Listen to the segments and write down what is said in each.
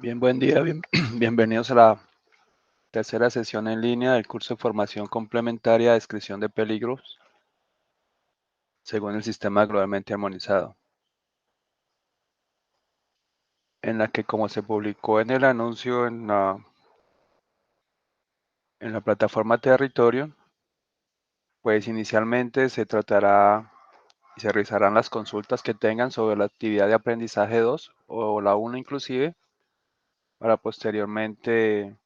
Bien, buen día, bienvenidos a la tercera sesión en línea del curso de formación complementaria de descripción de peligros según el sistema globalmente armonizado, en la que, como se publicó en el anuncio en la plataforma Territorio, pues inicialmente se tratará y se revisarán las consultas que tengan sobre la actividad de aprendizaje 2 o la 1 inclusive, para posteriormente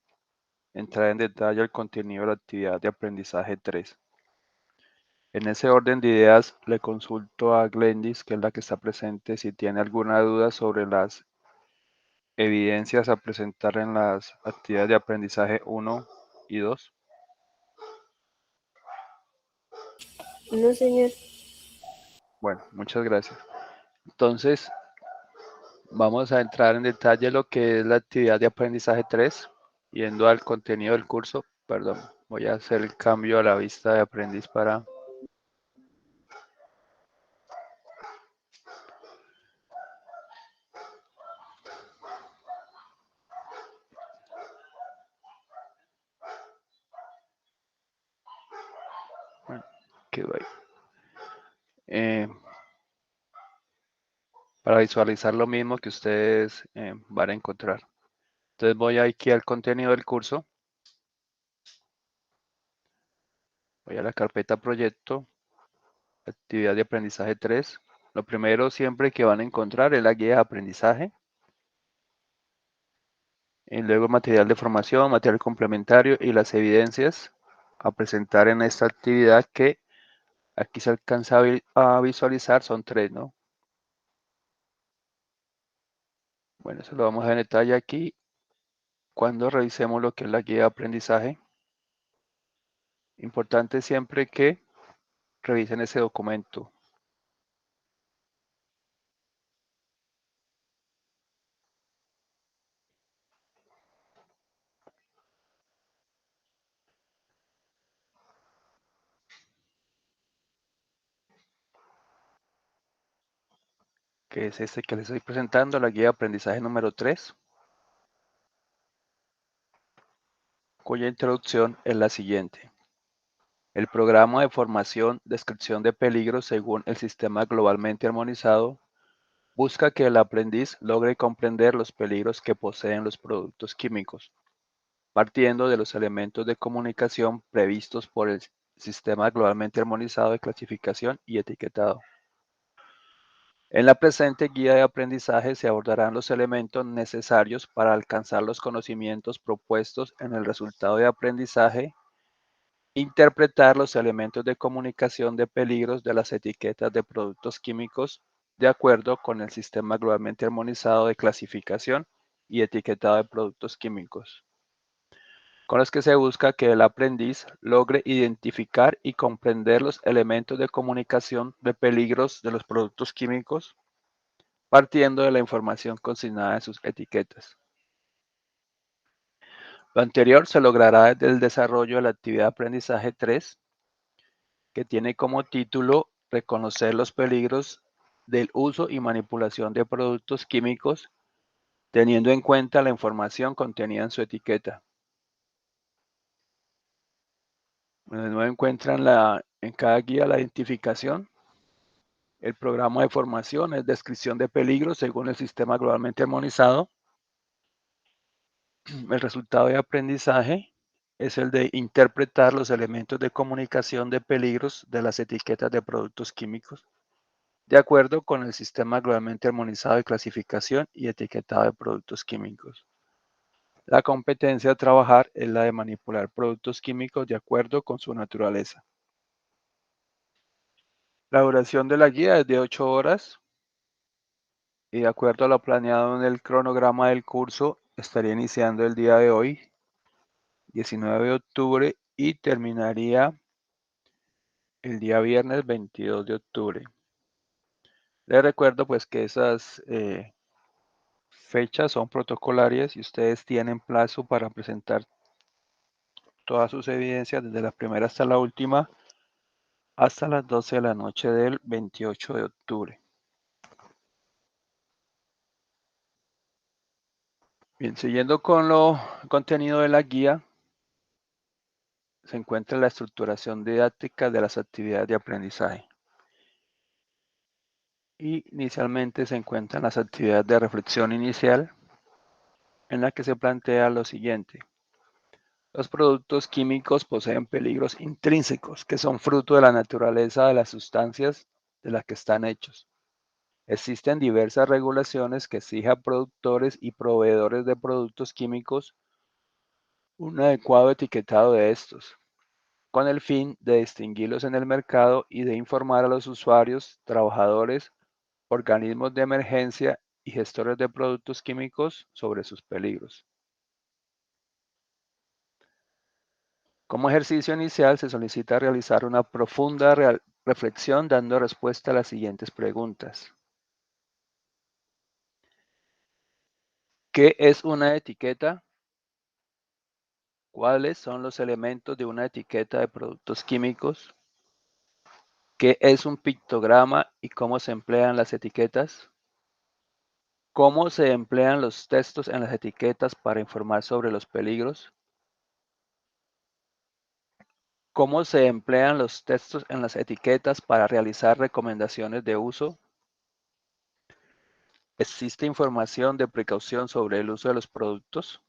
entrar en detalle el contenido de la actividad de aprendizaje 3. En ese orden de ideas, le consulto a Glendis, que es la que está presente, si tiene alguna duda sobre las evidencias a presentar en las actividades de aprendizaje 1 y 2. No, señor. Bueno, muchas gracias. Entonces, vamos a entrar en detalle lo que es la actividad de aprendizaje 3, yendo al contenido del curso. Perdón, voy a hacer el cambio a la vista de aprendiz para... Bueno, quedó ahí. Para visualizar lo mismo que ustedes van a encontrar. Entonces voy aquí al contenido del curso. Voy a la carpeta proyecto, actividad de aprendizaje 3. Lo primero siempre que van a encontrar es la guía de aprendizaje. Y luego material de formación, material complementario y las evidencias a presentar en esta actividad, que aquí se alcanza a visualizar, son 3, ¿no? Bueno, eso lo vamos a ver en detalle aquí cuando revisemos lo que es la guía de aprendizaje. Importante siempre que revisen ese documento. Que es este que les estoy presentando, la guía de aprendizaje número 3, cuya introducción es la siguiente. El programa de formación descripción de peligros según el sistema globalmente armonizado busca que el aprendiz logre comprender los peligros que poseen los productos químicos, partiendo de los elementos de comunicación previstos por el sistema globalmente armonizado de clasificación y etiquetado. En la presente guía de aprendizaje se abordarán los elementos necesarios para alcanzar los conocimientos propuestos en el resultado de aprendizaje, interpretar los elementos de comunicación de peligros de las etiquetas de productos químicos de acuerdo con el sistema globalmente armonizado de clasificación y etiquetado de productos químicos, con los que se busca que el aprendiz logre identificar y comprender los elementos de comunicación de peligros de los productos químicos, partiendo de la información consignada en sus etiquetas. Lo anterior se logrará desde el desarrollo de la actividad de aprendizaje 3, que tiene como título Reconocer los peligros del uso y manipulación de productos químicos, teniendo en cuenta la información contenida en su etiqueta. De nuevo encuentran en cada guía la identificación. El programa de formación es descripción de peligros según el sistema globalmente armonizado. El resultado de aprendizaje es el de interpretar los elementos de comunicación de peligros de las etiquetas de productos químicos, de acuerdo con el sistema globalmente armonizado de clasificación y etiquetado de productos químicos. La competencia a trabajar es la de manipular productos químicos de acuerdo con su naturaleza. La duración de la guía es de 8 horas y, de acuerdo a lo planeado en el cronograma del curso, estaría iniciando el día de hoy, 19 de octubre, y terminaría el día viernes 22 de octubre. Les recuerdo pues que esas fechas son protocolarias y ustedes tienen plazo para presentar todas sus evidencias desde la primera hasta la última hasta las 12 de la noche del 28 de octubre. Bien, siguiendo con lo contenido de la guía, se encuentra la estructuración didáctica de las actividades de aprendizaje. Inicialmente se encuentran las actividades de reflexión inicial, en la que se plantea lo siguiente. Los productos químicos poseen peligros intrínsecos que son fruto de la naturaleza de las sustancias de las que están hechos. Existen diversas regulaciones que exigen a productores y proveedores de productos químicos un adecuado etiquetado de estos, con el fin de distinguirlos en el mercado y de informar a los usuarios, trabajadores, organismos de emergencia y gestores de productos químicos sobre sus peligros. Como ejercicio inicial, se solicita realizar una profunda reflexión dando respuesta a las siguientes preguntas. ¿Qué es una etiqueta? ¿Cuáles son los elementos de una etiqueta de productos químicos? ¿Qué es un pictograma y cómo se emplean las etiquetas? ¿Cómo se emplean los textos en las etiquetas para informar sobre los peligros? ¿Cómo se emplean los textos en las etiquetas para realizar recomendaciones de uso? ¿Existe información de precaución sobre el uso de los productos?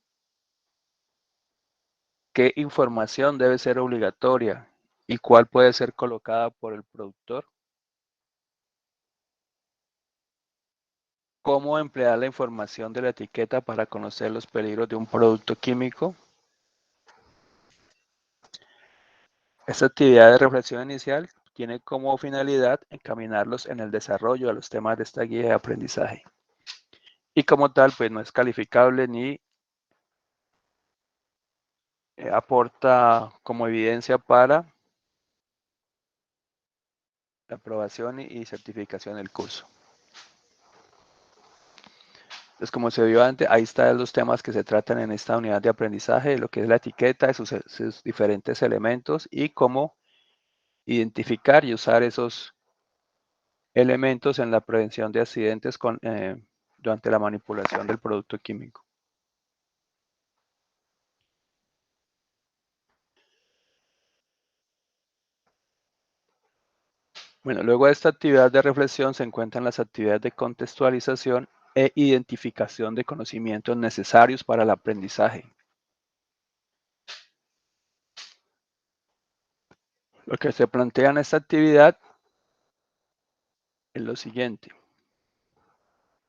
¿Qué información debe ser obligatoria y cuál puede ser colocada por el productor? ¿Cómo emplear la información de la etiqueta para conocer los peligros de un producto químico? Esta actividad de reflexión inicial tiene como finalidad encaminarlos en el desarrollo de los temas de esta guía de aprendizaje. Y como tal, pues no es calificable ni aporta como evidencia para la aprobación y certificación del curso. Entonces, como se vio antes, ahí están los temas que se tratan en esta unidad de aprendizaje, lo que es la etiqueta, sus diferentes elementos y cómo identificar y usar esos elementos en la prevención de accidentes durante la manipulación del producto químico. Bueno, luego de esta actividad de reflexión se encuentran las actividades de contextualización e identificación de conocimientos necesarios para el aprendizaje. Lo que se plantea en esta actividad es lo siguiente.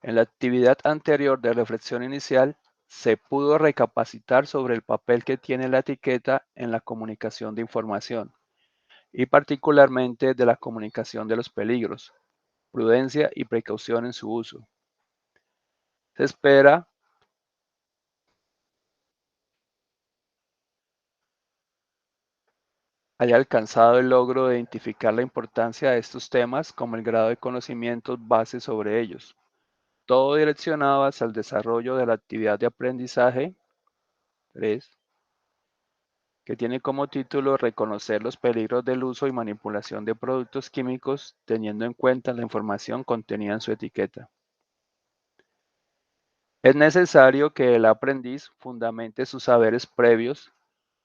En la actividad anterior de reflexión inicial, se pudo recapacitar sobre el papel que tiene la etiqueta en la comunicación de información y particularmente de la comunicación de los peligros, prudencia y precaución en su uso. Se espera haya alcanzado el logro de identificar la importancia de estos temas como el grado de conocimientos base sobre ellos, todo direccionado hacia el desarrollo de la actividad de aprendizaje 3, que tiene como título Reconocer los peligros del uso y manipulación de productos químicos teniendo en cuenta la información contenida en su etiqueta. Es necesario que el aprendiz fundamente sus saberes previos,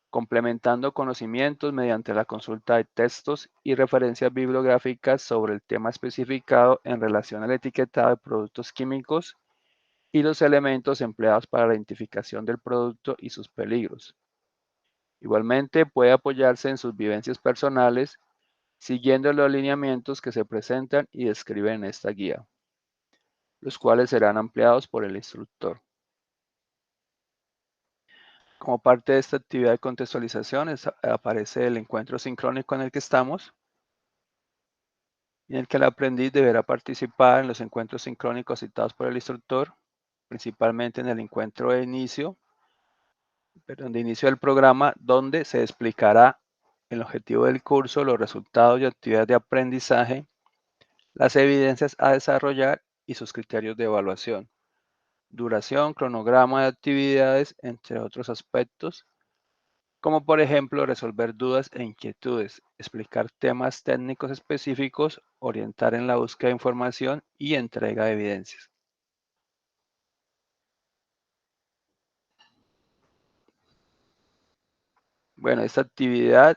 complementando conocimientos mediante la consulta de textos y referencias bibliográficas sobre el tema especificado en relación al etiquetado de productos químicos y los elementos empleados para la identificación del producto y sus peligros. Igualmente puede apoyarse en sus vivencias personales siguiendo los lineamientos que se presentan y describen en esta guía, los cuales serán ampliados por el instructor. Como parte de esta actividad de contextualización aparece el encuentro sincrónico en el que estamos, en el que el aprendiz deberá participar en los encuentros sincrónicos citados por el instructor, principalmente en el encuentro de inicio del programa, donde se explicará el objetivo del curso, los resultados y actividades de aprendizaje, las evidencias a desarrollar y sus criterios de evaluación, duración, cronograma de actividades, entre otros aspectos, como por ejemplo resolver dudas e inquietudes, explicar temas técnicos específicos, orientar en la búsqueda de información y entrega de evidencias. Bueno, esta actividad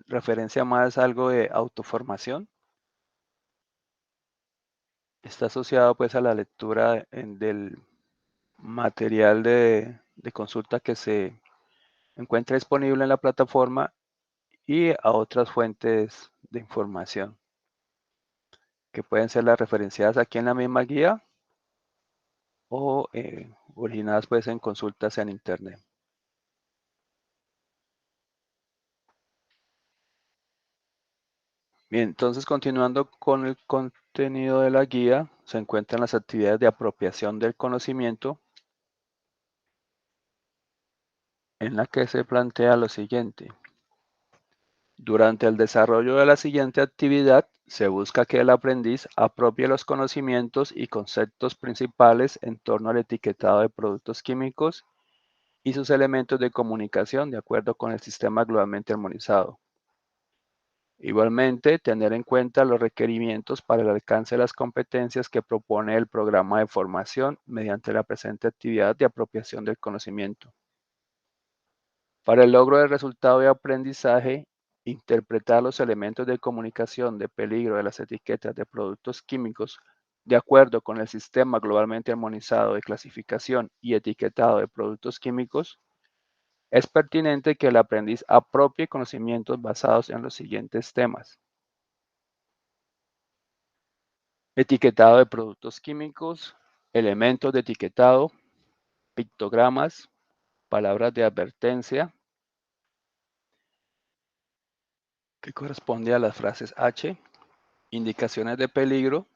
referencia más algo de autoformación. Está asociado pues a la lectura del material de consulta que se encuentra disponible en la plataforma y a otras fuentes de información que pueden ser las referenciadas aquí en la misma guía o originadas pues en consultas en internet. Bien, entonces continuando con el contenido de la guía, se encuentran las actividades de apropiación del conocimiento, en la que se plantea lo siguiente. Durante el desarrollo de la siguiente actividad, se busca que el aprendiz apropie los conocimientos y conceptos principales en torno al etiquetado de productos químicos y sus elementos de comunicación de acuerdo con el sistema globalmente armonizado. Igualmente, tener en cuenta los requerimientos para el alcance de las competencias que propone el programa de formación mediante la presente actividad de apropiación del conocimiento. Para el logro del resultado de aprendizaje, interpretar los elementos de comunicación de peligro de las etiquetas de productos químicos de acuerdo con el sistema globalmente armonizado de clasificación y etiquetado de productos químicos, es pertinente que el aprendiz apropie conocimientos basados en los siguientes temas. Etiquetado de productos químicos, elementos de etiquetado, pictogramas, palabras de advertencia, que corresponde a las frases H, indicaciones de peligro,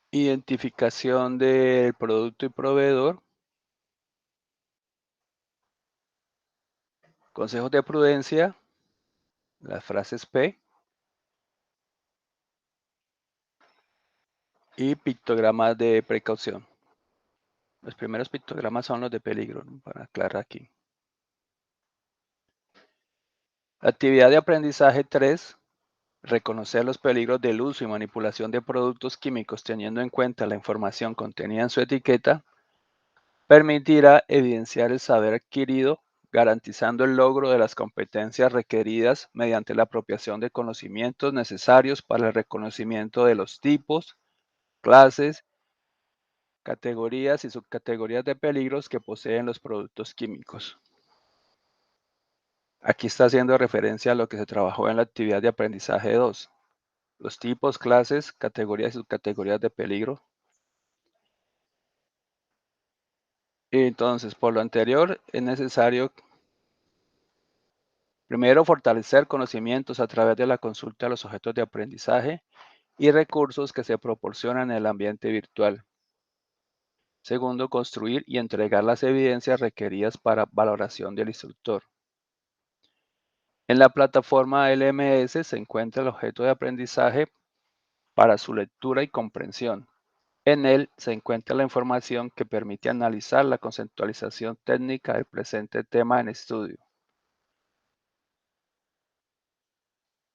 identificación del producto y proveedor, consejos de prudencia, las frases P y pictogramas de precaución. Los primeros pictogramas son los de peligro, ¿no? Para aclarar aquí. Actividad de aprendizaje 3. Reconocer los peligros del uso y manipulación de productos químicos teniendo en cuenta la información contenida en su etiqueta, permitirá evidenciar el saber adquirido, garantizando el logro de las competencias requeridas mediante la apropiación de conocimientos necesarios para el reconocimiento de los tipos, clases, categorías y subcategorías de peligros que poseen los productos químicos. Aquí está haciendo referencia a lo que se trabajó en la actividad de aprendizaje 2, los tipos, clases, categorías y subcategorías de peligro. Entonces, por lo anterior, es necesario primero fortalecer conocimientos a través de la consulta de los objetos de aprendizaje y recursos que se proporcionan en el ambiente virtual. Segundo, construir y entregar las evidencias requeridas para valoración del instructor. En la plataforma LMS se encuentra el objeto de aprendizaje para su lectura y comprensión. En él se encuentra la información que permite analizar la conceptualización técnica del presente tema en estudio.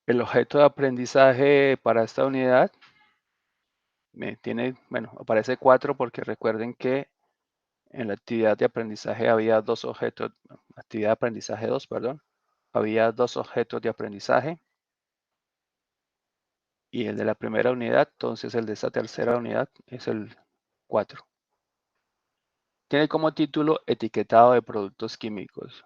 El objeto de aprendizaje para esta unidad aparece 4 porque recuerden que en la actividad de aprendizaje había dos objetos, actividad de aprendizaje 2, perdón, había dos objetos de aprendizaje y el de la primera unidad, entonces el de esta tercera unidad es el 4. Tiene como título Etiquetado de productos químicos.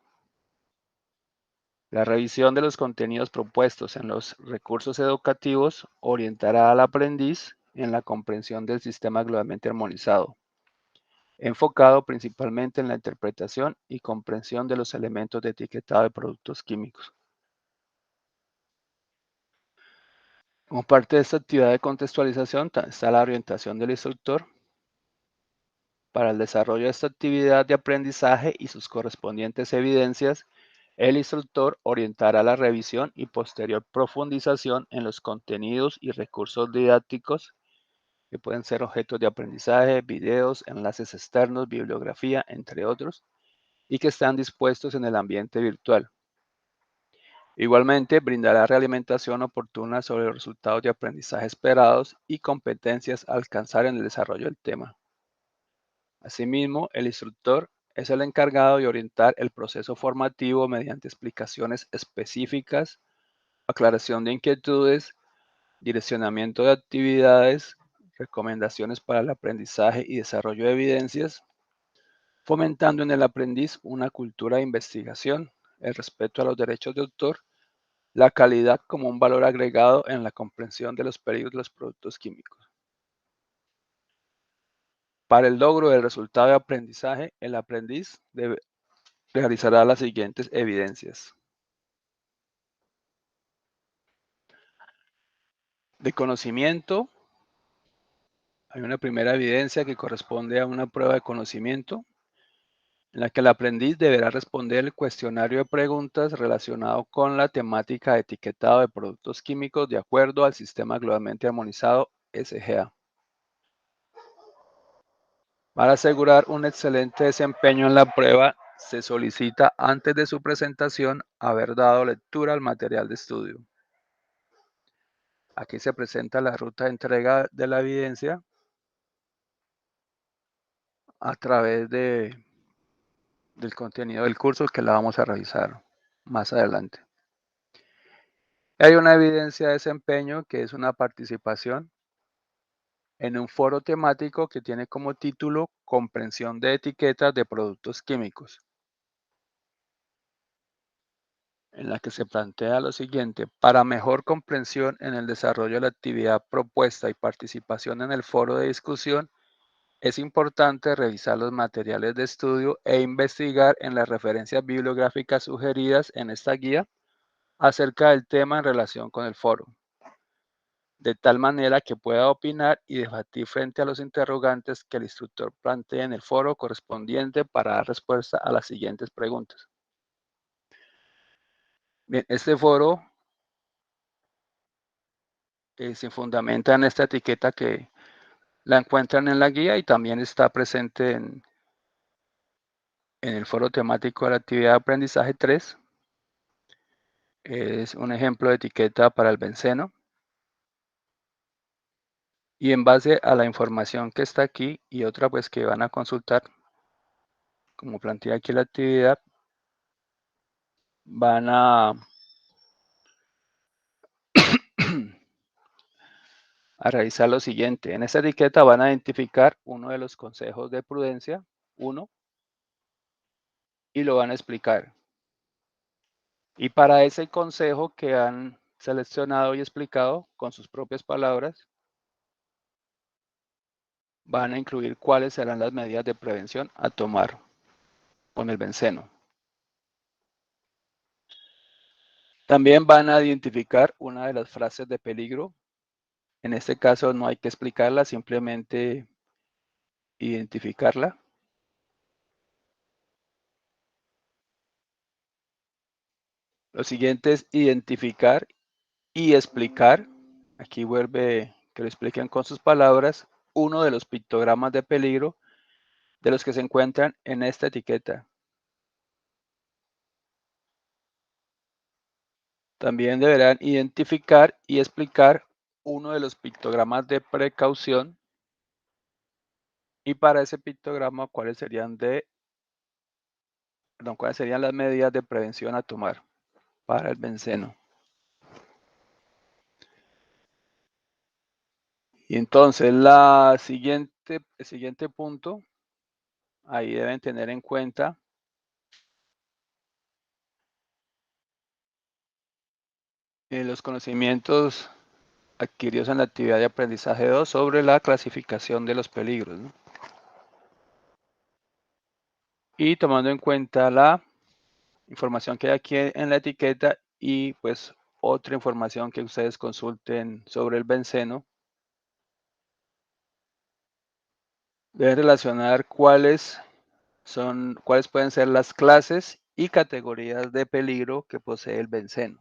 La revisión de los contenidos propuestos en los recursos educativos orientará al aprendiz en la comprensión del sistema globalmente armonizado, enfocado principalmente en la interpretación y comprensión de los elementos de etiquetado de productos químicos. Como parte de esta actividad de contextualización está la orientación del instructor. Para el desarrollo de esta actividad de aprendizaje y sus correspondientes evidencias, el instructor orientará la revisión y posterior profundización en los contenidos y recursos didácticos que pueden ser objetos de aprendizaje, videos, enlaces externos, bibliografía, entre otros, y que están dispuestos en el ambiente virtual. Igualmente, brindará realimentación oportuna sobre los resultados de aprendizaje esperados y competencias a alcanzar en el desarrollo del tema. Asimismo, el instructor Es el encargado de orientar el proceso formativo mediante explicaciones específicas, aclaración de inquietudes, direccionamiento de actividades, recomendaciones para el aprendizaje y desarrollo de evidencias, fomentando en el aprendiz una cultura de investigación, el respeto a los derechos de autor, la calidad como un valor agregado en la comprensión de los peligros de los productos químicos. Para el logro del resultado de aprendizaje, el aprendiz realizará las siguientes evidencias. De conocimiento, hay una primera evidencia que corresponde a una prueba de conocimiento, en la que el aprendiz deberá responder el cuestionario de preguntas relacionado con la temática de etiquetado de productos químicos de acuerdo al Sistema Globalmente Armonizado SGA. Para asegurar un excelente desempeño en la prueba, se solicita antes de su presentación haber dado lectura al material de estudio. Aquí se presenta la ruta de entrega de la evidencia a través del contenido del curso que la vamos a revisar más adelante. Hay una evidencia de desempeño que es una participación en un foro temático que tiene como título Comprensión de etiquetas de productos químicos, en la que se plantea lo siguiente: para mejor comprensión en el desarrollo de la actividad propuesta y participación en el foro de discusión, es importante revisar los materiales de estudio e investigar en las referencias bibliográficas sugeridas en esta guía acerca del tema en relación con el foro, de tal manera que pueda opinar y debatir frente a los interrogantes que el instructor plantee en el foro correspondiente para dar respuesta a las siguientes preguntas. Bien, este foro se fundamenta en esta etiqueta que la encuentran en la guía y también está presente en el foro temático de la actividad de aprendizaje 3. Es un ejemplo de etiqueta para el benceno. Y en base a la información que está aquí y otra pues que van a consultar, como plantea aquí la actividad, van a realizar lo siguiente. En esta etiqueta van a identificar uno de los consejos de prudencia, uno, y lo van a explicar. Y para ese consejo que han seleccionado y explicado con sus propias palabras, van a incluir cuáles serán las medidas de prevención a tomar con el benceno. También van a identificar una de las frases de peligro. En este caso no hay que explicarla, simplemente identificarla. Lo siguiente es identificar y explicar. Aquí vuelve que lo expliquen con sus palabras uno de los pictogramas de peligro de los que se encuentran en esta etiqueta. También deberán identificar y explicar uno de los pictogramas de precaución y para ese pictograma cuáles serían las medidas de prevención a tomar para el benceno. Y entonces el siguiente punto, ahí deben tener en cuenta los conocimientos adquiridos en la actividad de aprendizaje 2 sobre la clasificación de los peligros, ¿no? Y tomando en cuenta la información que hay aquí en la etiqueta y pues otra información que ustedes consulten sobre el benceno, deben relacionar cuáles pueden ser las clases y categorías de peligro que posee el benceno.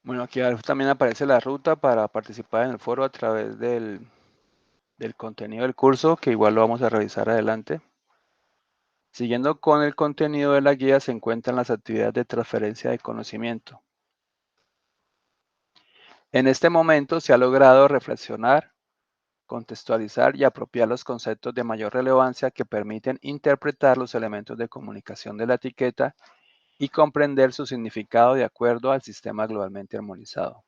Bueno, aquí también aparece la ruta para participar en el foro a través del del contenido del curso, que igual lo vamos a revisar adelante. Siguiendo con el contenido de la guía se encuentran las actividades de transferencia de conocimiento. En este momento se ha logrado reflexionar, contextualizar y apropiar los conceptos de mayor relevancia que permiten interpretar los elementos de comunicación de la etiqueta y comprender su significado de acuerdo al sistema globalmente armonizado.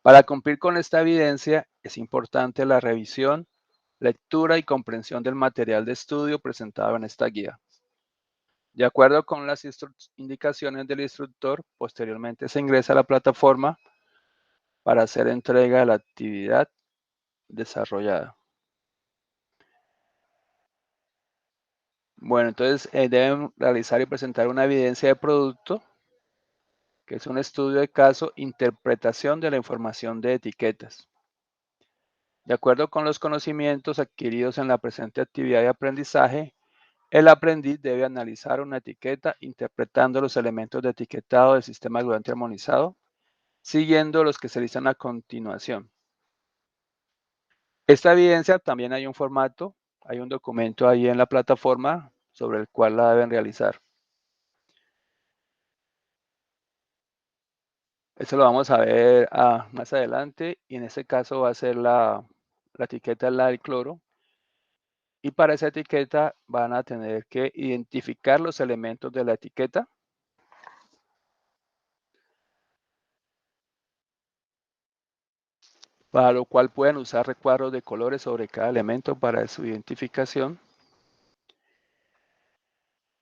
Para cumplir con esta evidencia, es importante la revisión, lectura y comprensión del material de estudio presentado en esta guía. De acuerdo con las indicaciones del instructor, posteriormente se ingresa a la plataforma para hacer entrega de la actividad desarrollada. Bueno, entonces deben realizar y presentar una evidencia de producto, que es un estudio de caso, interpretación de la información de etiquetas. De acuerdo con los conocimientos adquiridos en la presente actividad de aprendizaje, el aprendiz debe analizar una etiqueta interpretando los elementos de etiquetado del sistema globalmente armonizado, siguiendo los que se listan a continuación. Esta evidencia también hay un formato, hay un documento ahí en la plataforma sobre el cual la deben realizar. Eso lo vamos a ver más adelante y en este caso va a ser la etiqueta del cloro. Y para esa etiqueta van a tener que identificar los elementos de la etiqueta. Para lo cual pueden usar recuadros de colores sobre cada elemento para su identificación.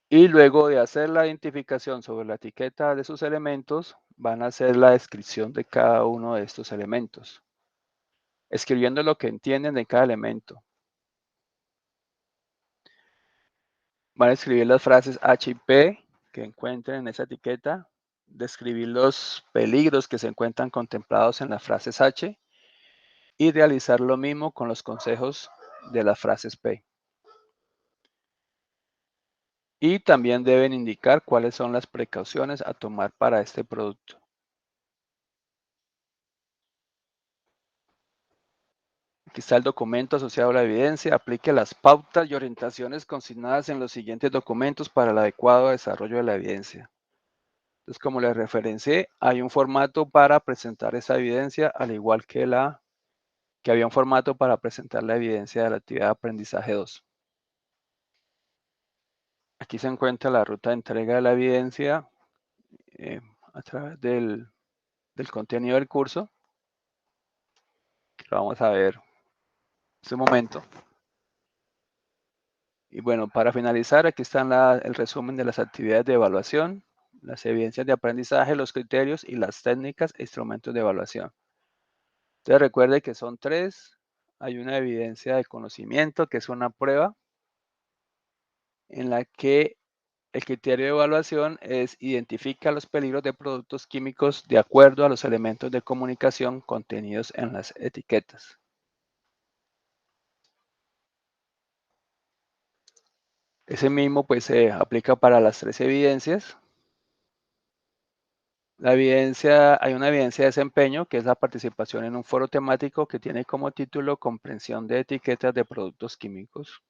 Y luego de hacer la identificación sobre la etiqueta de sus elementos, van a hacer la descripción de cada uno de estos elementos, escribiendo lo que entienden de cada elemento. Van a escribir las frases H y P que encuentren en esa etiqueta, describir los peligros que se encuentran contemplados en las frases H y realizar lo mismo con los consejos de las frases P. Y también deben indicar cuáles son las precauciones a tomar para este producto. Aquí está el documento asociado a la evidencia. Aplique las pautas y orientaciones consignadas en los siguientes documentos para el adecuado desarrollo de la evidencia. Entonces, como les referencié, hay un formato para presentar esa evidencia, al igual que había un formato para presentar la evidencia de la actividad de aprendizaje 2. Aquí se encuentra la ruta de entrega de la evidencia a través del contenido del curso. Lo vamos a ver en este momento. Y bueno, para finalizar, aquí están el resumen de las actividades de evaluación, las evidencias de aprendizaje, los criterios y las técnicas e instrumentos de evaluación. Entonces recuerde que son 3. Hay una evidencia de conocimiento, que es una prueba en la que el criterio de evaluación es identifica los peligros de productos químicos de acuerdo a los elementos de comunicación contenidos en las etiquetas. Ese mismo pues se aplica para las 3 evidencias. Hay una evidencia de desempeño, que es la participación en un foro temático que tiene como título Comprensión de etiquetas de productos químicos.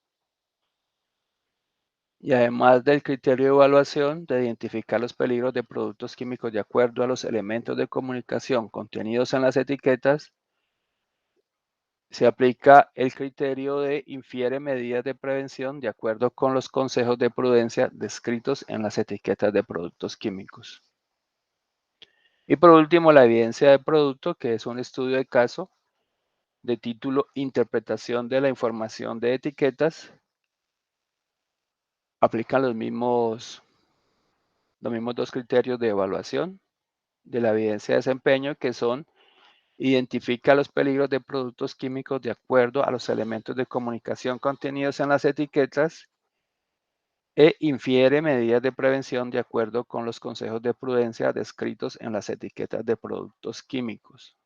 Y además del criterio de evaluación de identificar los peligros de productos químicos de acuerdo a los elementos de comunicación contenidos en las etiquetas, se aplica el criterio de infiere medidas de prevención de acuerdo con los consejos de prudencia descritos en las etiquetas de productos químicos. Y por último, la evidencia de producto, que es un estudio de caso de título Interpretación de la información de etiquetas. Aplican los mismos 2 criterios de evaluación de la evidencia de desempeño, que son identifica los peligros de productos químicos de acuerdo a los elementos de comunicación contenidos en las etiquetas e infiere medidas de prevención de acuerdo con los consejos de prudencia descritos en las etiquetas de productos químicos.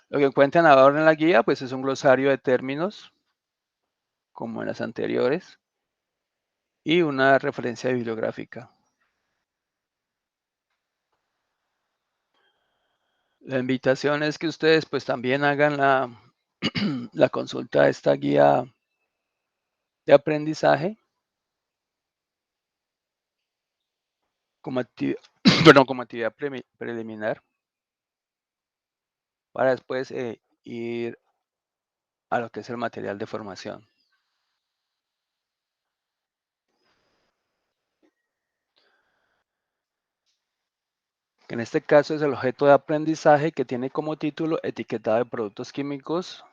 Lo que encuentran ahora en la guía pues es un glosario de términos como en las anteriores y una referencia bibliográfica. La invitación es que ustedes pues también hagan la consulta de esta guía de aprendizaje como actividad, perdón, como actividad preliminar para después ir a lo que es el material de formación. En este caso es el objeto de aprendizaje que tiene como título etiquetado de productos químicos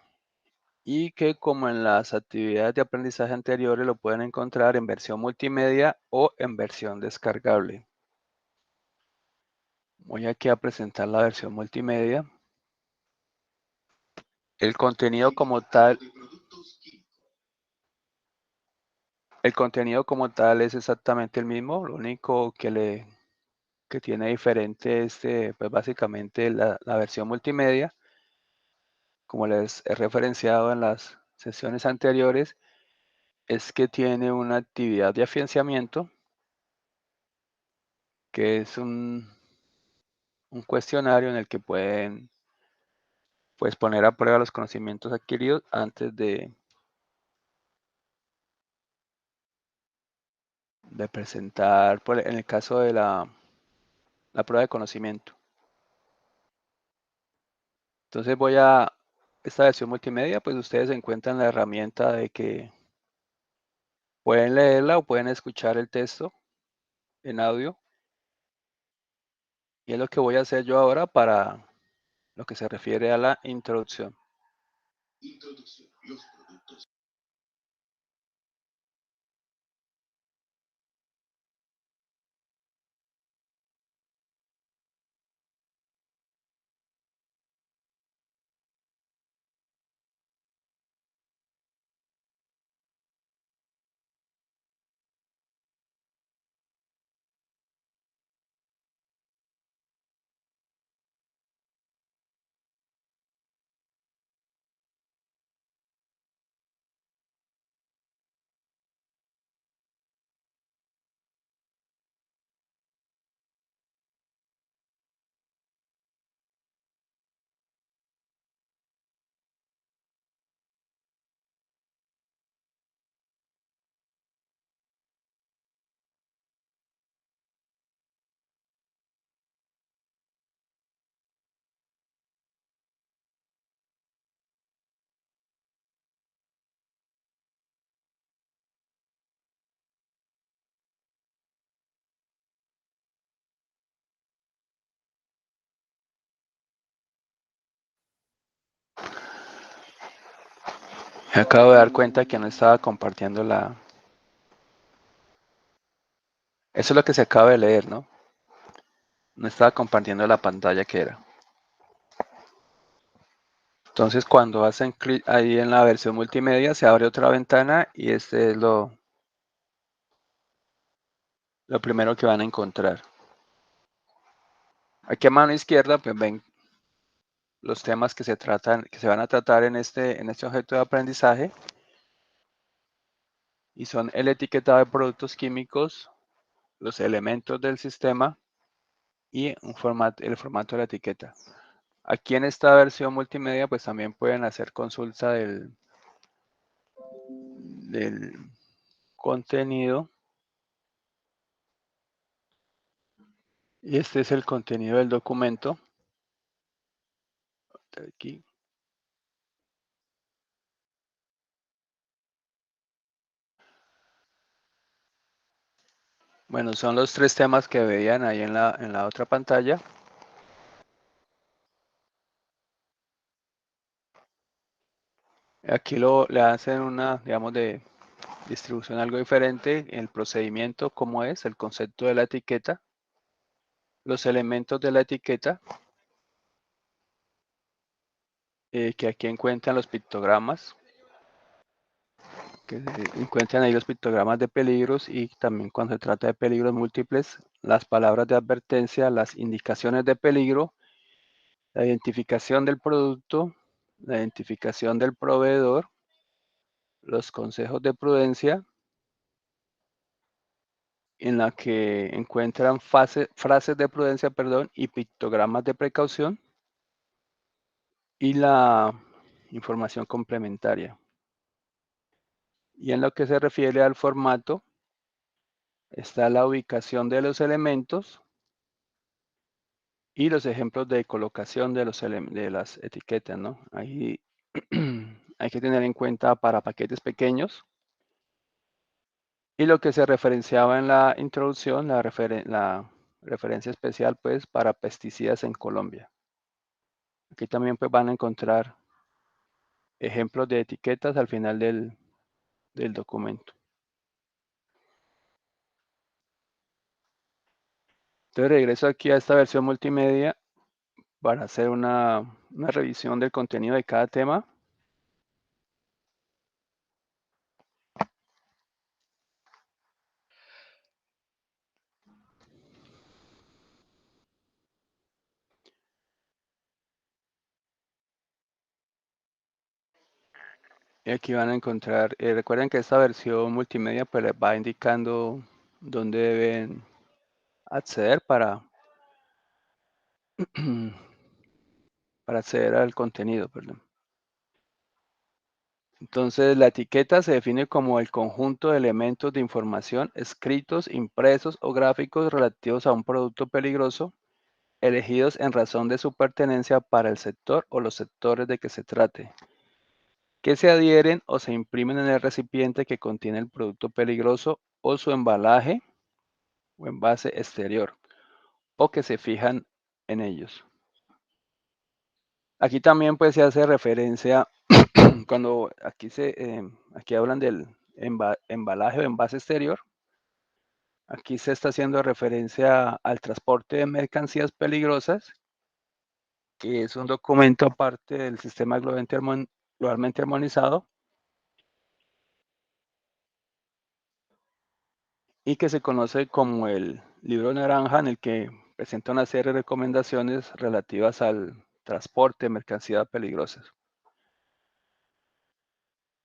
y que como en las actividades de aprendizaje anteriores lo pueden encontrar en versión multimedia o en versión descargable. Voy aquí a presentar la versión multimedia. El contenido como tal es exactamente el mismo, lo único que tiene diferente es pues básicamente la versión multimedia, como les he referenciado en las sesiones anteriores, es que tiene una actividad de afianzamiento, que es un cuestionario en el que pueden pues, poner a prueba los conocimientos adquiridos antes de presentar, en el caso de la prueba de conocimiento. Entonces esta versión multimedia, pues ustedes encuentran la herramienta de que pueden leerla o pueden escuchar el texto en audio. Y es lo que voy a hacer yo ahora para lo que se refiere a la introducción. Me acabo de dar cuenta que no estaba compartiendo Eso es lo que se acaba de leer, ¿no? No estaba compartiendo la pantalla que era. Entonces, cuando hacen clic ahí en la versión multimedia, se abre otra ventana y este es lo primero que van a encontrar. Aquí a mano izquierda, pues ven los temas que se van a tratar en este objeto de aprendizaje. Y son el etiquetado de productos químicos, los elementos del sistema y el formato de la etiqueta. Aquí en esta versión multimedia, pues también pueden hacer consulta del contenido. Y este es el contenido del documento. Aquí. Bueno, son los 3 temas que veían ahí en la otra pantalla. Aquí le hacen una, digamos, de distribución algo diferente. El procedimiento, cómo es, el concepto de la etiqueta, los elementos de la etiqueta, que aquí encuentran los pictogramas, que se encuentran ahí los pictogramas de peligros y también cuando se trata de peligros múltiples, las palabras de advertencia, las indicaciones de peligro, la identificación del producto, la identificación del proveedor, los consejos de prudencia, en la que encuentran frases de prudencia, perdón, y pictogramas de precaución. y la información complementaria. Y en lo que se refiere al formato, está la ubicación de los elementos y los ejemplos de colocación de las etiquetas, ¿no? Ahí hay que tener en cuenta para paquetes pequeños. Y lo que se referenciaba en la introducción, la referencia especial, pues, para pesticidas en Colombia. Aquí también pues, van a encontrar ejemplos de etiquetas al final del documento. Entonces regreso aquí a esta versión multimedia para hacer una revisión del contenido de cada tema. Y aquí van a encontrar, recuerden que esta versión multimedia pues les va indicando dónde deben acceder para acceder al contenido, perdón. Entonces, la etiqueta se define como el conjunto de elementos de información escritos, impresos o gráficos relativos a un producto peligroso, elegidos en razón de su pertenencia para el sector o los sectores de que se trate, que se adhieren o se imprimen en el recipiente que contiene el producto peligroso o su embalaje o envase exterior, o que se fijan en ellos. Aquí también pues se hace referencia cuando aquí hablan del embalaje o envase exterior. Aquí se está haciendo referencia al transporte de mercancías peligrosas, que es un documento aparte del sistema globalmente armonizado y que se conoce como el libro naranja, en el que presenta una serie de recomendaciones relativas al transporte de mercancías peligrosas.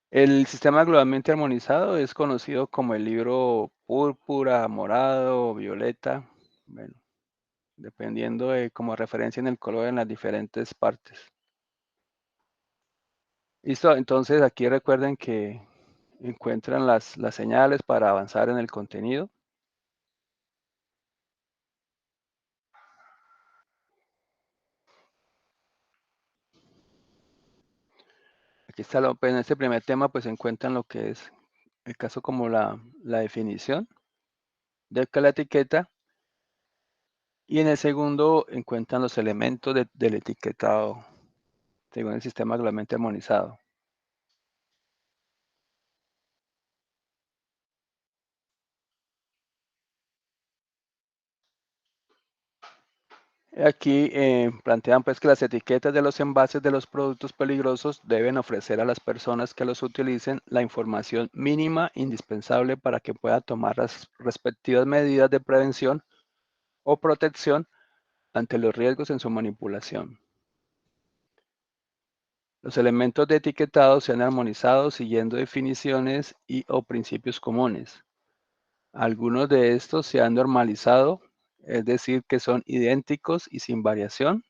El sistema globalmente armonizado es conocido como el libro púrpura, morado, violeta, bueno, dependiendo de cómo referencien el color en las diferentes partes. Listo, entonces aquí recuerden que encuentran las señales para avanzar en el contenido. Aquí está, en este primer tema, pues encuentran lo que es el caso como la definición de la etiqueta, y en el segundo encuentran los elementos del etiquetado según el sistema globalmente armonizado. Aquí plantean pues que las etiquetas de los envases de los productos peligrosos deben ofrecer a las personas que los utilicen la información mínima indispensable para que puedan tomar las respectivas medidas de prevención o protección ante los riesgos en su manipulación. Los elementos de etiquetado se han armonizado siguiendo definiciones y o principios comunes. Algunos de estos se han normalizado, es decir, que son idénticos y sin variación,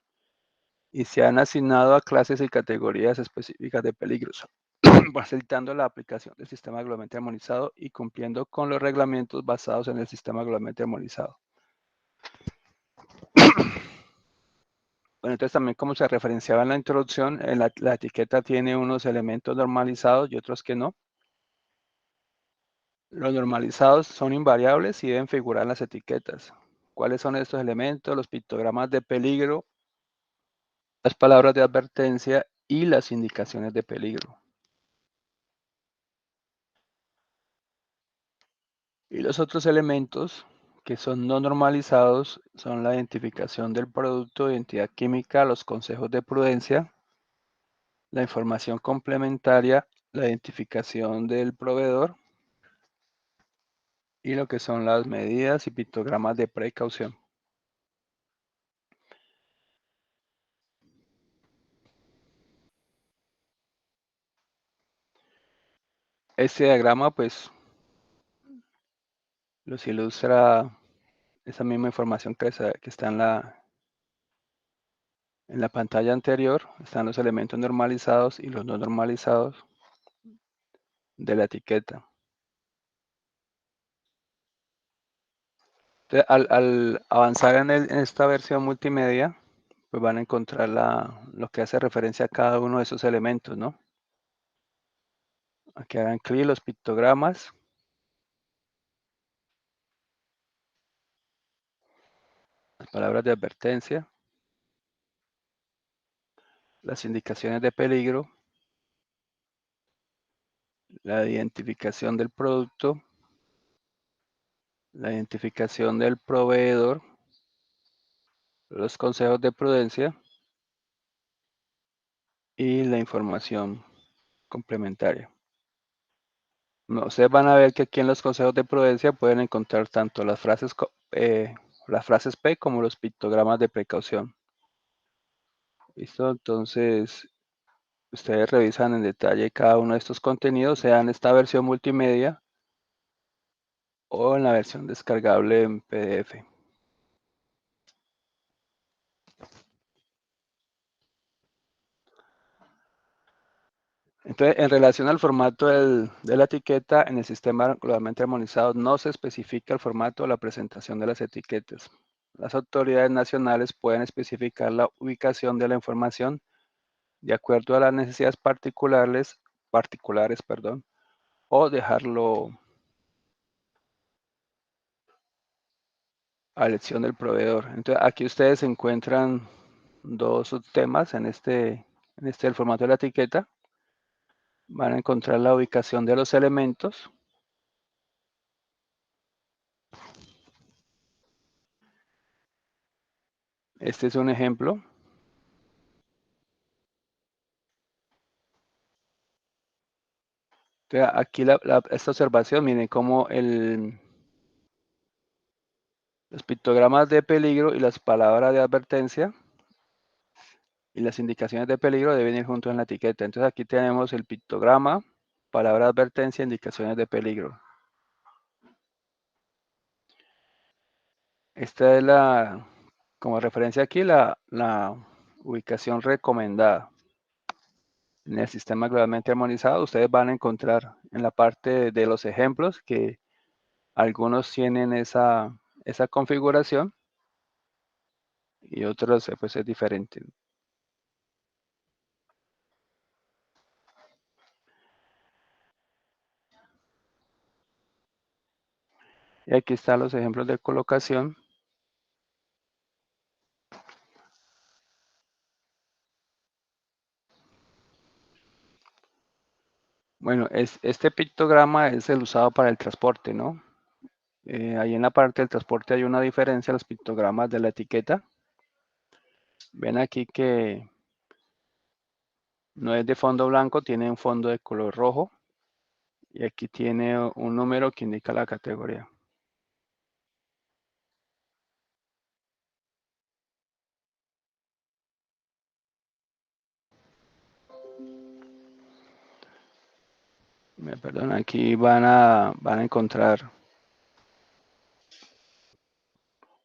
y se han asignado a clases y categorías específicas de peligros, facilitando la aplicación del sistema globalmente armonizado y cumpliendo con los reglamentos basados en el sistema globalmente armonizado. Bueno, entonces también como se referenciaba en la introducción, la etiqueta tiene unos elementos normalizados y otros que no. Los normalizados son invariables y deben figurar en las etiquetas. ¿Cuáles son estos elementos? Los pictogramas de peligro, las palabras de advertencia y las indicaciones de peligro. Y los otros elementos que son no normalizados son la identificación del producto, identidad química, los consejos de prudencia, la información complementaria, la identificación del proveedor y lo que son las medidas y pictogramas de precaución. Este diagrama pues los ilustra esa misma información que está en En la pantalla anterior están los elementos normalizados y los no normalizados de la etiqueta. Entonces, al avanzar en esta versión multimedia, pues van a encontrar lo que hace referencia a cada uno de esos elementos, ¿no? Aquí hagan clic los pictogramas, las palabras de advertencia, las indicaciones de peligro, la identificación del producto, la identificación del proveedor, los consejos de prudencia y la información complementaria. No, ustedes van a ver que aquí en los consejos de prudencia pueden encontrar tanto las frases P como los pictogramas de precaución. ¿Listo? Entonces, ustedes revisan en detalle cada uno de estos contenidos, sea en esta versión multimedia o en la versión descargable en PDF. Entonces, en relación al formato de la etiqueta, en el sistema globalmente armonizado no se especifica el formato o la presentación de las etiquetas. Las autoridades nacionales pueden especificar la ubicación de la información de acuerdo a las necesidades particulares, o dejarlo a elección del proveedor. Entonces, aquí ustedes encuentran dos subtemas en el formato de la etiqueta. Van a encontrar la ubicación de los elementos. Este es un ejemplo. Entonces, aquí esta observación, miren cómo los pictogramas de peligro y las palabras de advertencia y las indicaciones de peligro deben ir juntos en la etiqueta. Entonces aquí tenemos el pictograma, palabra de advertencia, indicaciones de peligro. Esta es como referencia aquí, la ubicación recomendada. En el sistema globalmente armonizado, ustedes van a encontrar en la parte de los ejemplos que algunos tienen esa configuración y otros pues es diferente. Y aquí están los ejemplos de colocación. Bueno, este pictograma es el usado para el transporte, ¿no? Ahí en la parte del transporte hay una diferencia, los pictogramas de la etiqueta. Ven aquí que no es de fondo blanco, tiene un fondo de color rojo. Y aquí tiene un número que indica la categoría. Perdón, aquí van a encontrar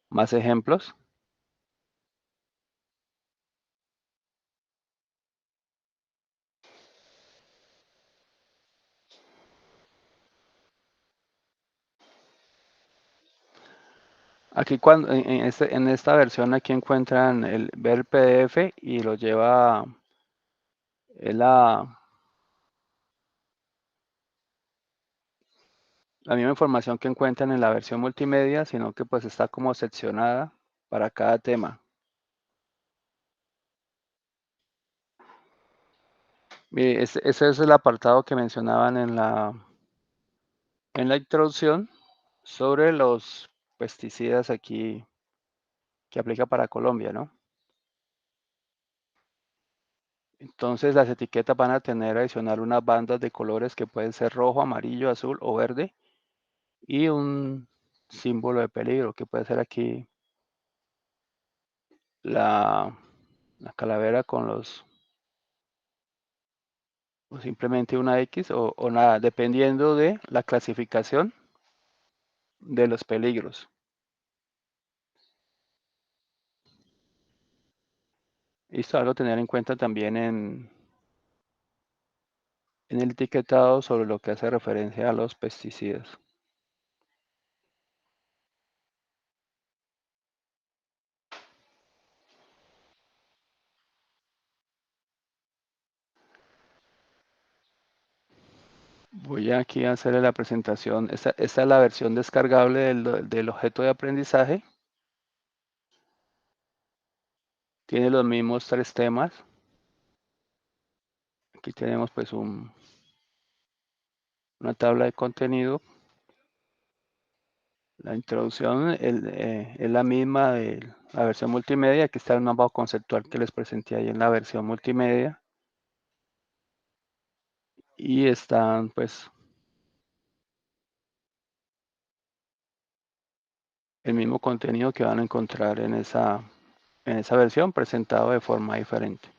más ejemplos. Aquí en esta versión aquí encuentran ver el PDF y lo lleva la misma información que encuentran en la versión multimedia, sino que pues está como seccionada para cada tema. Mire, ese es el apartado que mencionaban en la introducción sobre los pesticidas aquí que aplica para Colombia, ¿no? Entonces las etiquetas van a tener adicional unas bandas de colores que pueden ser rojo, amarillo, azul o verde y un símbolo de peligro que puede ser aquí la calavera con o simplemente una X o nada, dependiendo de la clasificación de los peligros. Esto es algo a tener en cuenta también en el etiquetado sobre lo que hace referencia a los pesticidas. Voy aquí a hacerle la presentación. Esta es la versión descargable del objeto de aprendizaje. Tiene los mismos 3 temas. Aquí tenemos pues una tabla de contenido. La introducción es la misma de la versión multimedia. Aquí está el mapa conceptual que les presenté ahí en la versión multimedia. Y están pues el mismo contenido que van a encontrar en esa versión presentado de forma diferente.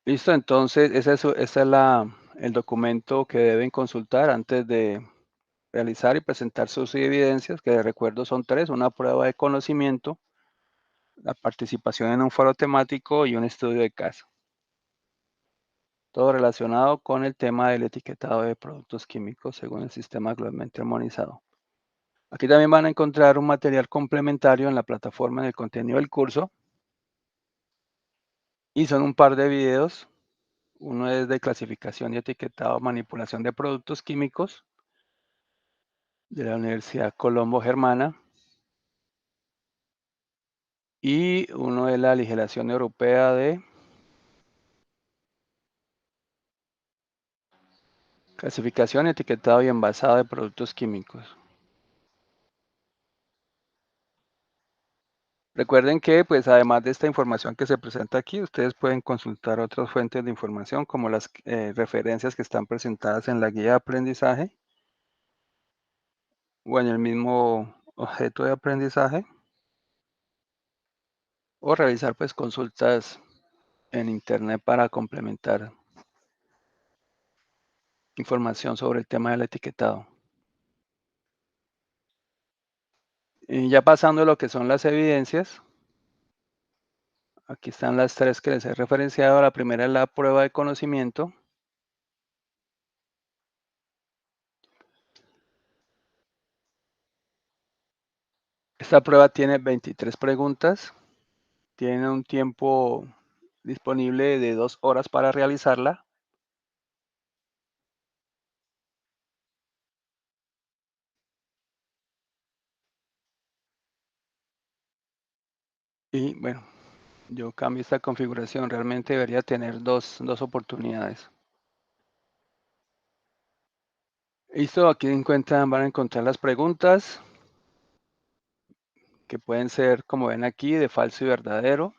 Listo, entonces ese es el documento que deben consultar antes de realizar y presentar sus evidencias, que de recuerdo son 3: una prueba de conocimiento, la participación en un foro temático y un estudio de caso. Todo relacionado con el tema del etiquetado de productos químicos según el sistema globalmente armonizado. Aquí también van a encontrar un material complementario en la plataforma en el contenido del curso. Y son un par de videos. Uno es de clasificación y etiquetado, manipulación de productos químicos de la Universidad Colombo Germana. Y uno es la legislación europea de clasificación, etiquetado y envasado de productos químicos. Recuerden que, pues, además de esta información que se presenta aquí, ustedes pueden consultar otras fuentes de información como las referencias que están presentadas en la guía de aprendizaje o en el mismo objeto de aprendizaje, o realizar pues consultas en internet para complementar información sobre el tema del etiquetado. Y ya pasando a lo que son las evidencias, aquí están las 3 que les he referenciado. La primera es la prueba de conocimiento. Esta prueba tiene 23 preguntas, tiene un tiempo disponible de 2 horas para realizarla. Y bueno, yo cambio esta configuración, realmente debería tener dos oportunidades. Listo, aquí van a encontrar las preguntas, que pueden ser, como ven aquí, de falso y verdadero,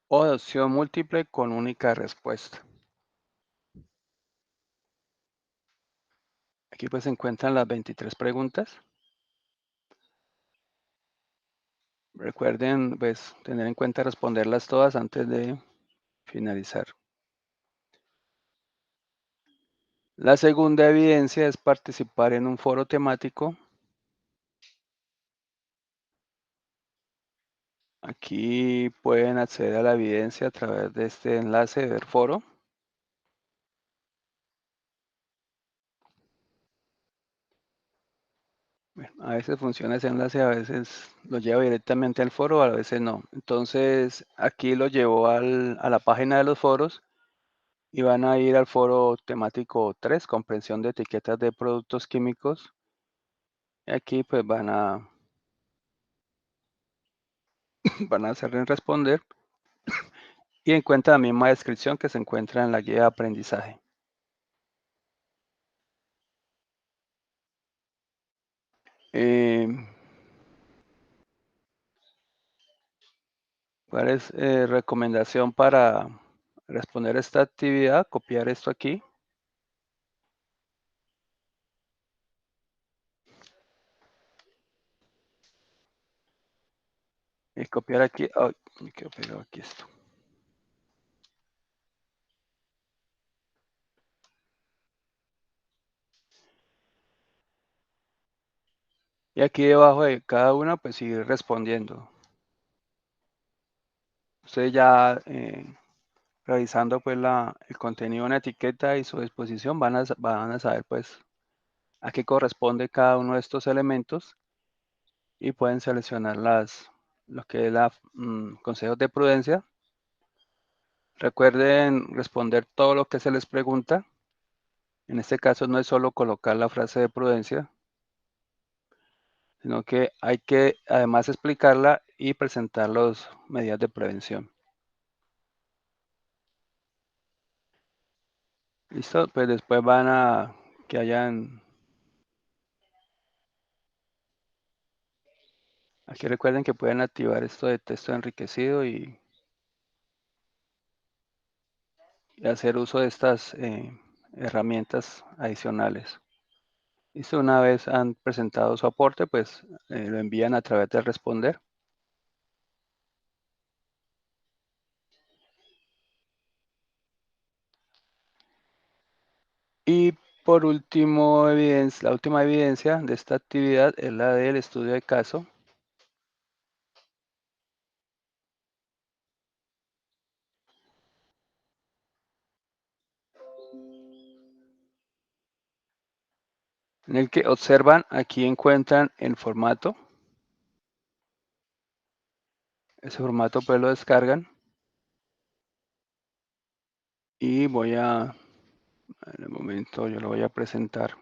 o de opción múltiple con única respuesta. Aquí pues se encuentran las 23 preguntas. Recuerden pues tener en cuenta responderlas todas antes de finalizar. La segunda evidencia es participar en un foro temático. Aquí pueden acceder a la evidencia a través de este enlace de ver foro. Bueno, a veces funciona ese enlace, a veces lo lleva directamente al foro, a veces no. Entonces aquí lo llevó a la página de los foros y van a ir al foro temático 3, comprensión de etiquetas de productos químicos. Y aquí pues van a hacerle responder y encuentran la misma descripción que se encuentra en la guía de aprendizaje. ¿Cuál es recomendación para responder esta actividad? Copiar esto aquí y copiar aquí. Ay, me quedo pegado aquí esto. Y aquí debajo de cada una, pues ir respondiendo. Ustedes ya revisando pues el contenido en la etiqueta y su disposición van a saber pues a qué corresponde cada uno de estos elementos y pueden seleccionar lo que es consejos de prudencia. Recuerden responder todo lo que se les pregunta. En este caso no es solo colocar la frase de prudencia, sino que hay que además explicarla y presentar las medidas de prevención. ¿Listo? Pues después van a que hayan, aquí recuerden que pueden activar esto de texto enriquecido y hacer uso de estas herramientas adicionales. Listo, una vez han presentado su aporte, pues lo envían a través de responder. Y por último, la última evidencia de esta actividad es la del estudio de caso. En el que observan, aquí encuentran el formato. Ese formato pues lo descargan. Y en el momento yo lo voy a presentar.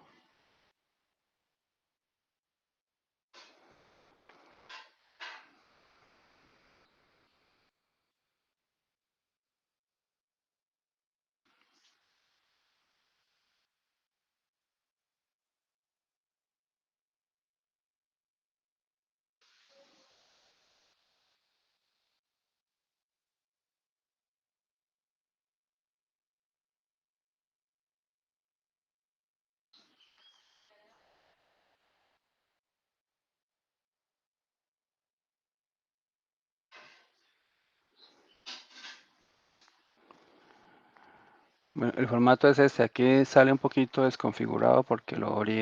Bueno, el formato es este. Aquí sale un poquito desconfigurado porque lo abrí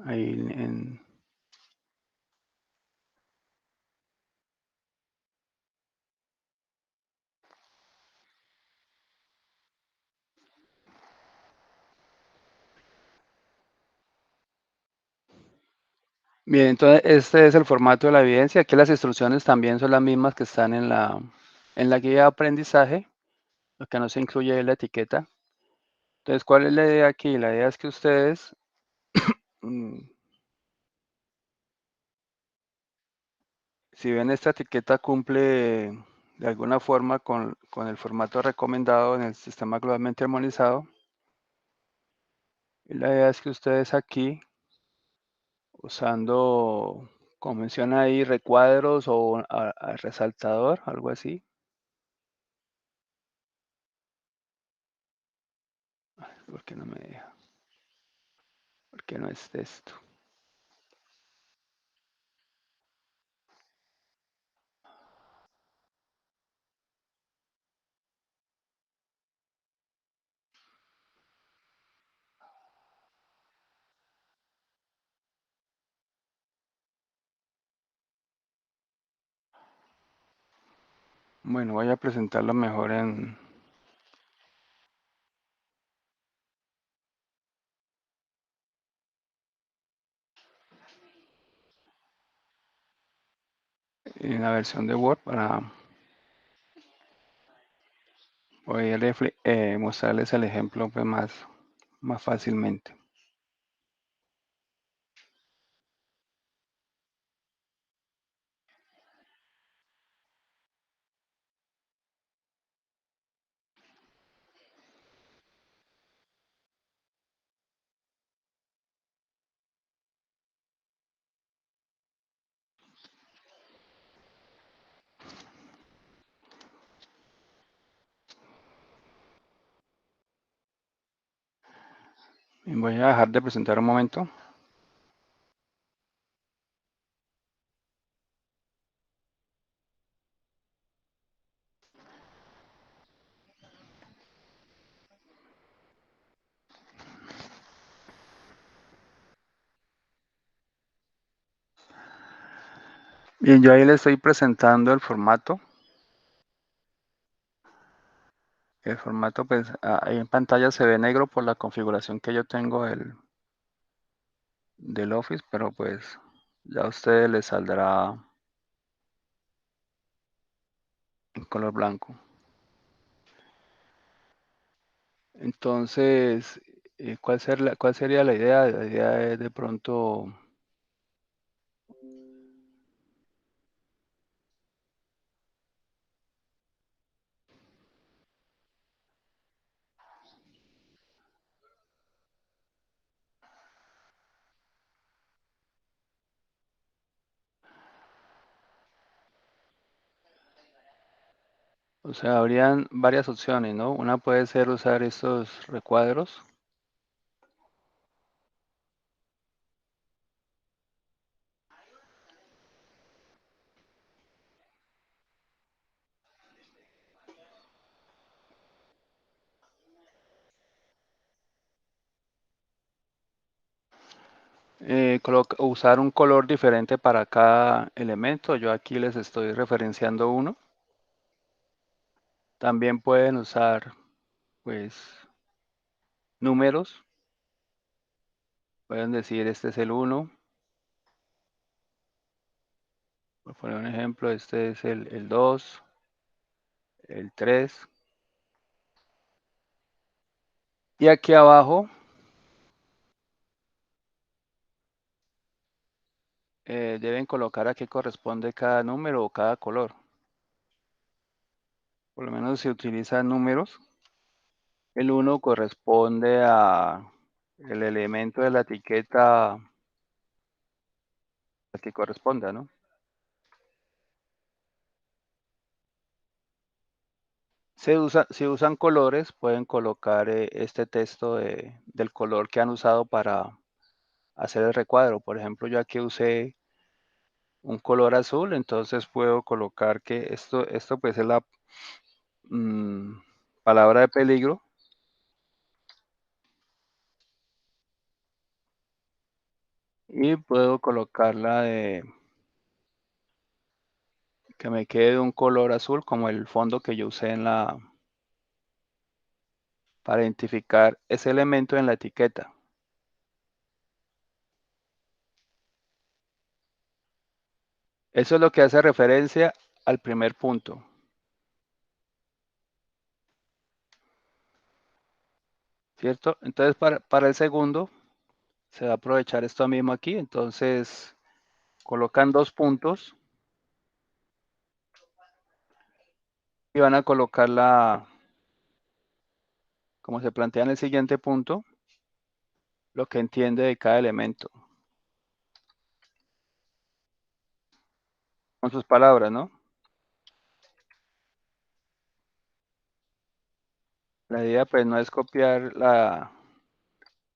ahí en. Bien, entonces este es el formato de la evidencia. Aquí las instrucciones también son las mismas que están en la guía de aprendizaje. Lo que no se incluye es la etiqueta. Entonces, ¿cuál es la idea aquí? La idea es que ustedes mm, si ven esta etiqueta cumple de alguna forma con el formato recomendado en el sistema globalmente armonizado, y la idea es que ustedes aquí, usando, como menciona ahí, recuadros o a resaltador, algo así, ¿por qué no me deja? ¿Por qué no es esto? Bueno, voy a presentarlo mejor en la versión de Word para poder mostrarles el ejemplo pues, más fácilmente. Y voy a dejar de presentar un momento. Bien, yo ahí le estoy presentando el formato. El formato, pues, ahí en pantalla se ve negro por la configuración que yo tengo del Office, pero pues ya a ustedes les saldrá en color blanco. Entonces, ¿cuál sería la idea? La idea es de pronto, o sea, habrían varias opciones, ¿no? Una puede ser usar estos recuadros. Usar un color diferente para cada elemento. Yo aquí les estoy referenciando uno. También pueden usar, pues, números. Pueden decir, este es el uno. Por poner un ejemplo, este es el 2, el 3. Y aquí abajo deben colocar a qué corresponde cada número o cada color. Por lo menos si utilizan números, el uno corresponde a el elemento de la etiqueta al que corresponda, ¿no? Si usan colores, pueden colocar este texto del color que han usado para hacer el recuadro. Por ejemplo, yo aquí usé un color azul, entonces puedo colocar que esto pues es la mm, palabra de peligro. Y puedo colocarla de que me quede de un color azul como el fondo que yo usé para identificar ese elemento en la etiqueta. Eso es lo que hace referencia al primer punto, ¿cierto? Entonces para el segundo se va a aprovechar esto mismo aquí, entonces colocan dos puntos y van a colocar como se plantea en el siguiente punto, lo que entiende de cada elemento, con sus palabras, ¿no? La idea pues no es copiar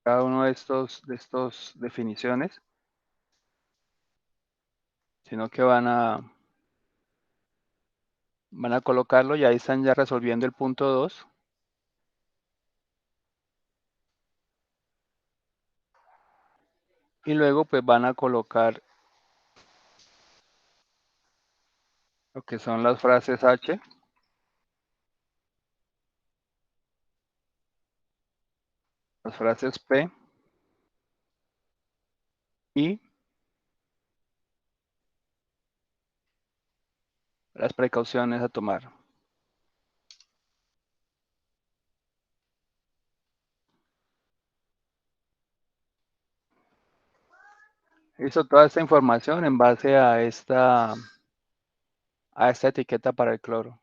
cada uno de estos definiciones, sino que van a colocarlo y ahí están ya resolviendo el punto 2. Y luego pues van a colocar lo que son las frases H, las frases P y las precauciones a tomar. Hizo toda esta información en base a esta etiqueta para el cloro.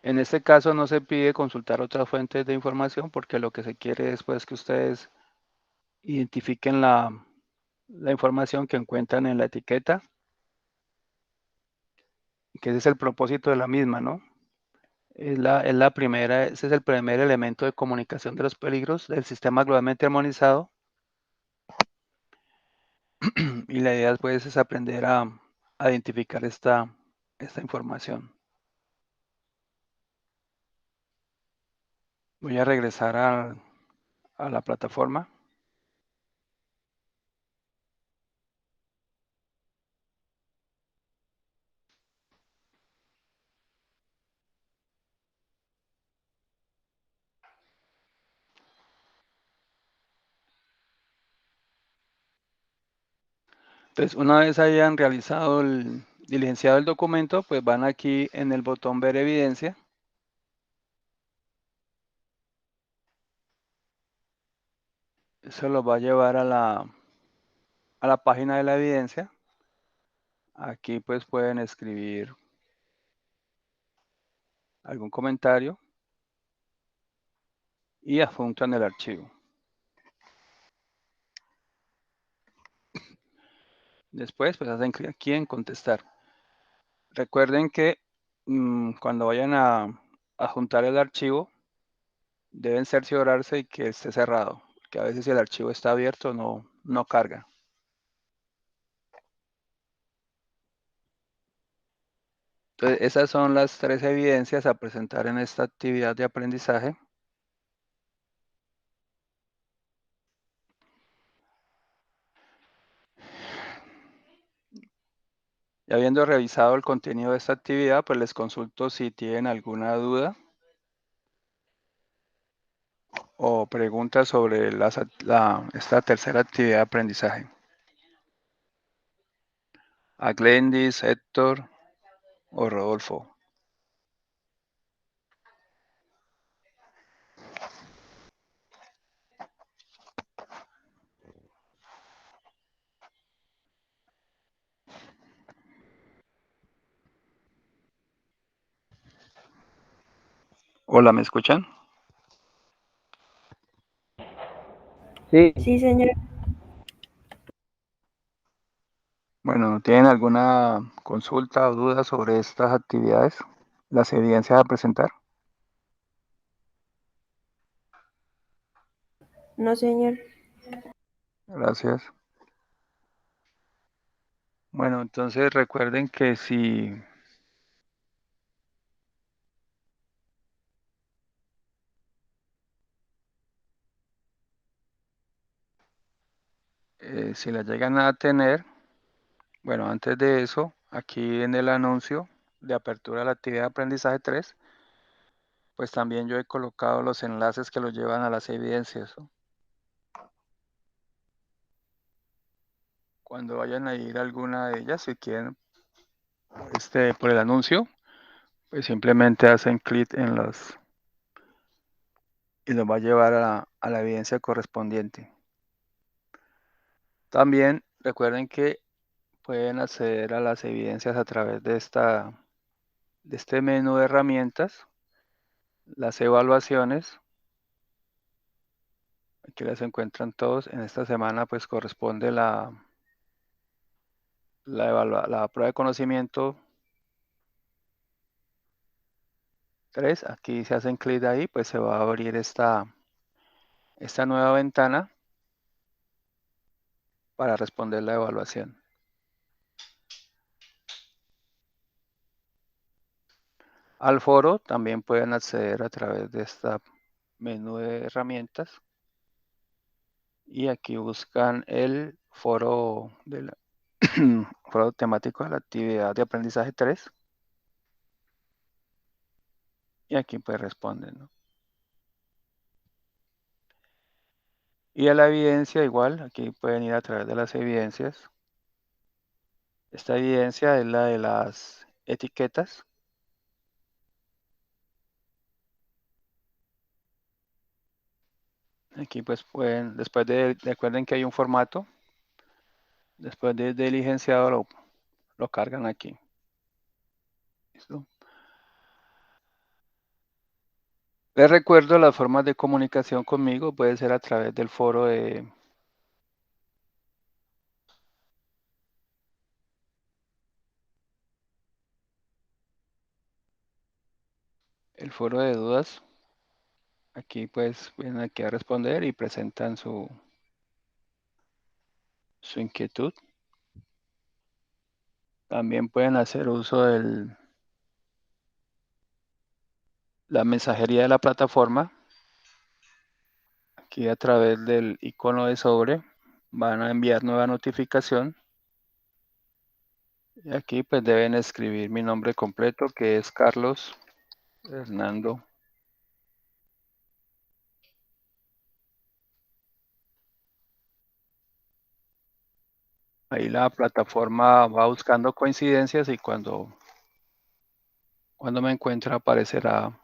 En este caso no se pide consultar otras fuentes de información porque lo que se quiere es pues, que ustedes identifiquen la información que encuentran en la etiqueta, que ese es el propósito de la misma, ¿no? Ese es el primer elemento de comunicación de los peligros del sistema globalmente armonizado. Y la idea pues es aprender a identificar esta información. Voy a regresar a la plataforma. Entonces, una vez hayan realizado diligenciado el documento, pues van aquí en el botón ver evidencia. Eso los va a llevar a la página de la evidencia. Aquí pues pueden escribir algún comentario y adjuntan el archivo. Después pues hacen clic aquí en contestar. Recuerden que cuando vayan a adjuntar el archivo, deben cerciorarse de que esté cerrado, porque a veces si el archivo está abierto no carga. Entonces, esas son las 3 evidencias a presentar en esta actividad de aprendizaje. Y habiendo revisado el contenido de esta actividad, pues les consulto si tienen alguna duda o preguntas sobre esta tercera actividad de aprendizaje. A Glendis, Héctor o Rodolfo. Hola, ¿me escuchan? Sí, Sí, señor. Bueno, ¿tienen alguna consulta o duda sobre estas actividades? Las evidencias a presentar. No, señor. Gracias. Bueno, entonces recuerden que si la llegan a tener, bueno, antes de eso, aquí en el anuncio de apertura de la actividad de aprendizaje 3, pues también yo he colocado los enlaces que los llevan a las evidencias, ¿no? Cuando vayan a ir a alguna de ellas, si quieren, por el anuncio, pues simplemente hacen clic en los y los va a llevar a la evidencia correspondiente. También recuerden que pueden acceder a las evidencias a través de este menú de herramientas, las evaluaciones. Aquí las encuentran todos. En esta semana pues corresponde la prueba de conocimiento 3. Aquí se hacen clic ahí, pues se va a abrir esta nueva ventana para responder la evaluación. Al foro también pueden acceder a través de esta menú de herramientas y aquí buscan el foro foro temático de la actividad de aprendizaje 3 y aquí pues responden, ¿no? Y a la evidencia igual, aquí pueden ir a través de las evidencias. Esta evidencia es la de las etiquetas. Aquí pues pueden, recuerden que hay un formato, después de diligenciado lo cargan aquí. ¿Listo? Les recuerdo las formas de comunicación conmigo, puede ser a través del foro el foro de dudas. Aquí pues vienen aquí a responder y presentan su inquietud. También pueden hacer uso de la mensajería de la plataforma. Aquí a través del icono de sobre van a enviar nueva notificación. Y aquí pues deben escribir mi nombre completo, que es Carlos Hernando. Ahí la plataforma va buscando coincidencias y cuando me encuentra aparecerá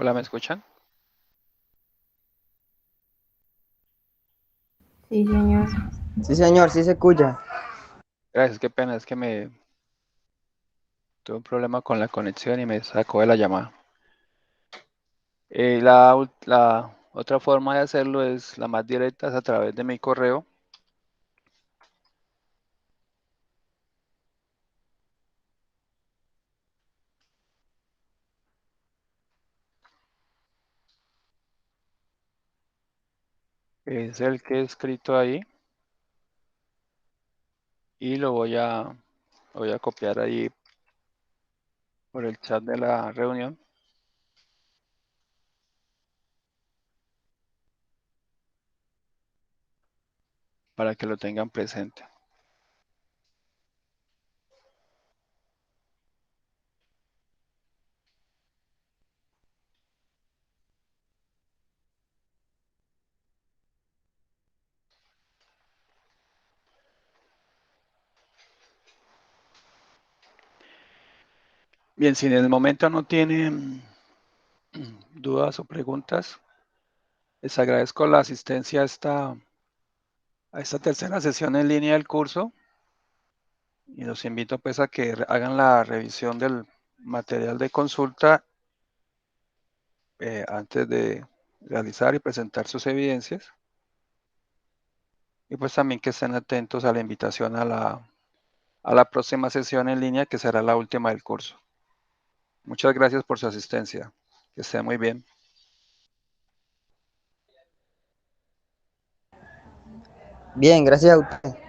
Hola, ¿me escuchan? Sí, señor. Sí, señor, sí se escucha. Gracias, qué pena, es que tuve un problema con la conexión y me sacó de la llamada. La otra forma de hacerlo es la más directa, es a través de mi correo. Es el que he escrito ahí y lo voy a copiar ahí por el chat de la reunión para que lo tengan presente. Bien, si en el momento no tienen dudas o preguntas, les agradezco la asistencia a esta tercera sesión en línea del curso y los invito pues a que hagan la revisión del material de consulta antes de realizar y presentar sus evidencias. Y pues también que estén atentos a la invitación a la próxima sesión en línea, que será la última del curso. Muchas gracias por su asistencia. Que esté muy bien. Bien, gracias a usted.